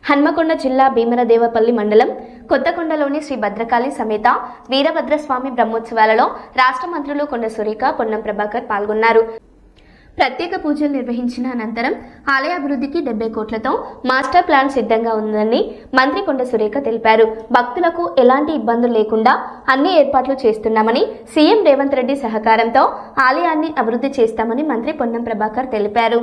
హన్మకొండ జిల్లా భీమరదేవపల్లి మండలం కొత్తకొండలోని శ్రీ భద్రకాళి సమేత వీరభద్రస్వామి బ్రహ్మోత్సవాలలో రాష్ట్ర మంత్రులు కొండ సురేఖ, పొన్నం ప్రభాకర్ పాల్గొన్నారు. ప్రత్యేక పూజలు నిర్వహించిన అనంతరం ఆలయ అభివృద్ధికి 70 కోట్లతో మాస్టర్ ప్లాన్ సిద్ధంగా ఉందని మంత్రి కొండ సురేఖ తెలిపారు. భక్తులకు ఎలాంటి ఇబ్బందులు లేకుండా అన్ని ఏర్పాట్లు చేస్తున్నామని, సీఎం రేవంత్ రెడ్డి సహకారంతో ఆలయాన్ని అభివృద్ధి చేస్తామని మంత్రి పొన్నం ప్రభాకర్ తెలిపారు.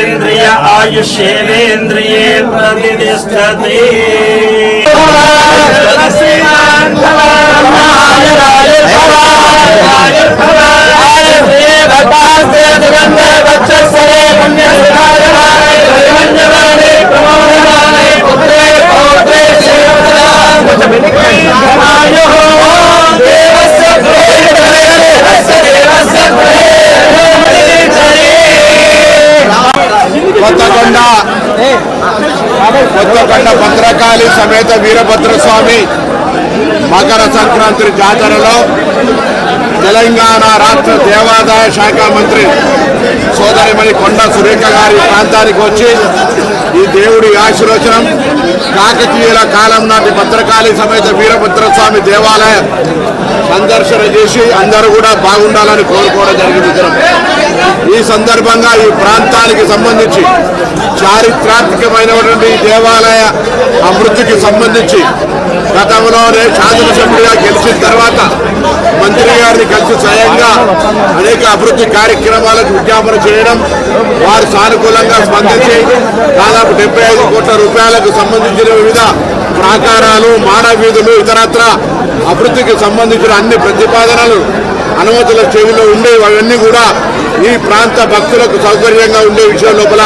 इंद्रिय आयुष्येन्द्रिये प्रतिष्ठते కొత్తకొండ భద్రకాళి సమేత వీరభద్రస్వామి మకర సంక్రాంతి జాతరలో తెలంగాణ రాష్ట్ర దేవాదాయ శాఖ మంత్రి సోదరిమణి కొండ సురేఖ గారి ప్రాంతానికి వచ్చి ఈ దేవుడి ఆశీర్వచనం, కాకతీయుల కాలం నాటి భద్రకాళి సమేత వీరభద్రస్వామి దేవాలయ సందర్శన చేసి అందరూ కూడా బాగుండాలని కోరుకోవడం జరిగింది. ఈ సందర్భంగా ఈ ప్రాంతానికి సంబంధించి చారిత్రాత్మకమైనటువంటి దేవాలయ అభివృద్ధికి సంబంధించి గతంలోనే శాసనసభ్యుడిగా గెలిచిన తర్వాత మంత్రి గారిని కలిసి స్వయంగా అనేక అభివృద్ధి కార్యక్రమాలకు విజ్ఞాపన చేయడం, వారు సానుకూలంగా స్పందించి దాదాపు 75 కోట్ల రూపాయలకు సంబంధించిన వివిధ ప్రాకారాలు, మానవ వీధులు, ఇతరత్ర అభివృద్ధికి సంబంధించిన అన్ని ప్రతిపాదనలు అనుమతుల చెవిలో ఉండేవి. అవన్నీ కూడా ఈ ప్రాంత భక్తులకు సౌకర్యంగా ఉండే విషయం లోపల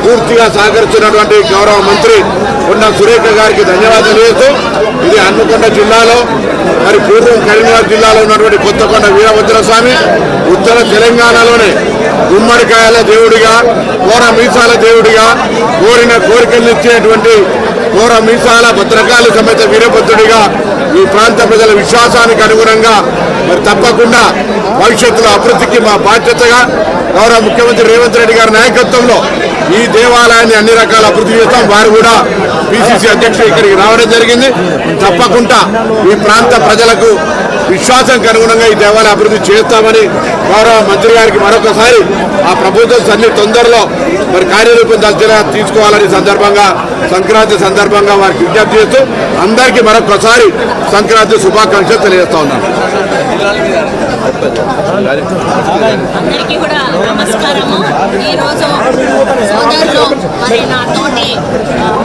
పూర్తిగా సహకరిస్తున్నటువంటి గౌరవ మంత్రి కొండ సురేఖ గారికి ధన్యవాదాలు చేస్తూ, ఇది హన్మకొండ జిల్లాలో మరి పూర్వం కరీంనగర్ జిల్లాలో ఉన్నటువంటి కొత్తకొండ వీరభద్రస్వామి ఉత్తర తెలంగాణలోనే గుమ్మడికాయల దేవుడిగా, కోర మీసాల దేవుడిగా, కోరిన కోరికలు ఇచ్చేటువంటి కోర మీసాల భద్రకాళి సమేత వీరభద్రుడిగా ఈ ప్రాంత ప్రజల విశ్వాసానికి అనుగుణంగా మరి తప్పకుండా భవిష్యత్తులో అభివృద్ధికి మా బాధ్యతగా గౌరవ ముఖ్యమంత్రి రేవంత్ రెడ్డి గారి నాయకత్వంలో ఈ దేవాలయాన్ని అన్ని రకాల అభివృద్ధి చేస్తాం. వారు కూడా పిసిసి అధ్యక్షుడు ఇక్కడికి రావడం జరిగింది. తప్పకుండా ఈ ప్రాంత ప్రజలకు విశ్వాసానికి అనుగుణంగా ఈ దేవాలయ అభివృద్ధి చేస్తామని గౌరవ మంత్రి గారికి మరొకసారి ఆ ప్రభుత్వం అన్ని తొందరలో మరి కార్యరూపం దర్శనం తీసుకోవాలని సందర్భంగా సంక్రాంతి సందర్భంగా వారికి విజ్ఞప్తి చేస్తూ అందరికీ మరొకసారి సంక్రాంతి శుభాకాంక్షలు తెలియజేస్తా ఉన్నాను. అందరికీ కూడా నమస్కారము. ఈరోజు సోదరులు మరి నాతోటి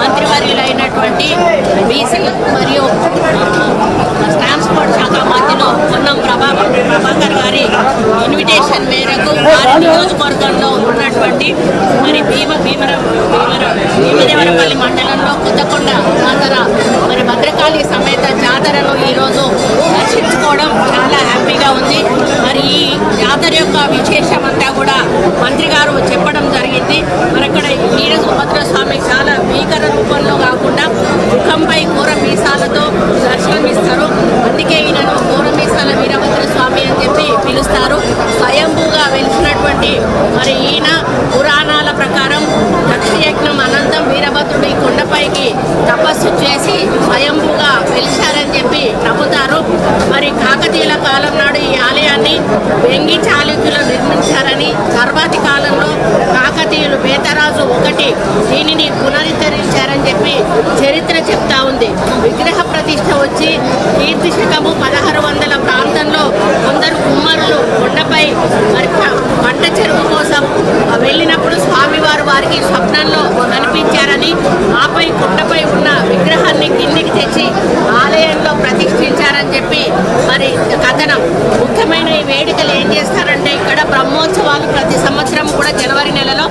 మంత్రివర్యులైనటువంటి బీసీ మరియు ట్రాన్స్పోర్ట్ శాఖ మంత్రులు పొన్నం ప్రభాకర్ గారి ఇన్విటేషన్ మేరకు వారి నియోజకవర్గంలో ఉన్నటువంటి మరి భీమదేవరపల్లి మండలంలో కొత్తకొండ జాతర మరి భద్రకాళి సమేత జాతరను ఈరోజు దర్శించుకోవడం చాలా హ్యాపీగా ఉంది. మరి ఈ జాతర యొక్క విశేషం అంతా కూడా మంత్రి గారు చెప్పడం జరిగింది. మరి అక్కడ వీరభద్రస్వామి చాలా భీకర రూపంలో కాకుండా ముఖంపై కూర మీసాలతో దర్శనమిస్తారు. అందుకే ఈయనను కూర మీసాల వీరభద్రస్వామి అని చెప్పి పిలుస్తారు. స్వయంభూగా వెలిసినటువంటి మరి ఈయన పురాణాల ప్రకారం దక్షయజ్ఞం అనంతం వీరభద్రుడి కొండపైకి తపస్సు చేసి స్వయంభూగా వెలిశారని చెప్పి నమ్ముతారు. మరి కాకతీయుల కాలం నాడు ఈ ఆలయాన్ని వెంగి చాళుక్యులు నిర్మించారని, తర్వాతి కాలం కట్టి దీనిని పునరుద్ధరించారని చెప్పి చరిత్ర చెప్తా ఉంది. విగ్రహ ప్రతిష్ఠ వచ్చి కీర్తి శకము 1600 ప్రాంతంలో కొందరు కుమ్మరులు కొండపై మరి పంట చెరువు కోసం వెళ్ళినప్పుడు స్వామివారు వారికి స్వప్నంలో కనిపించారని, ఆపై కొండపై ఉన్న విగ్రహాన్ని కిందికి తెచ్చి ఆలయంలో ప్రతిష్ఠించారని చెప్పి మరి కథనం. ముఖ్యమైన ఈ వేడుకలు ఏం చేస్తారంటే ఇక్కడ బ్రహ్మోత్సవాలు ప్రతి సంవత్సరం కూడా జనవరి నెలలో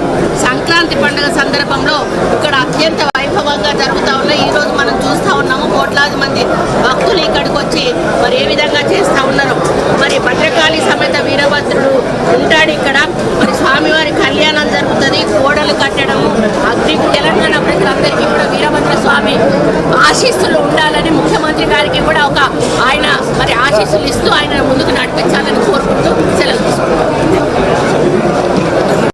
సంక్రాంతి పండుగ సందర్భంలో ఇక్కడ అత్యంత వైభవంగా జరుగుతూ ఉన్నాయి. ఈరోజు మనం చూస్తూ ఉన్నాము కోట్లాది మంది భక్తులు ఇక్కడికి వచ్చి మరి ఏ విధంగా చేస్తూ ఉన్నారు. మరి భద్రకాళి సమేత వీరభద్రుడు ఉంటాడు ఇక్కడ. మరి స్వామివారి కళ్యాణం జరుగుతుంది, కోడలు కట్టడము, అగ్ని తెలంగాణ ప్రజలందరికీ కూడా వీరభద్ర స్వామి ఆశీస్సులు ఉండాలని ముఖ్యమంత్రి గారికి కూడా ఆయన మరి ఆశీస్సులు ఇస్తూ ఆయన ముందుకు నడిపించాలని కోరుకుంటూ సెలవు తీసుకుంటాం.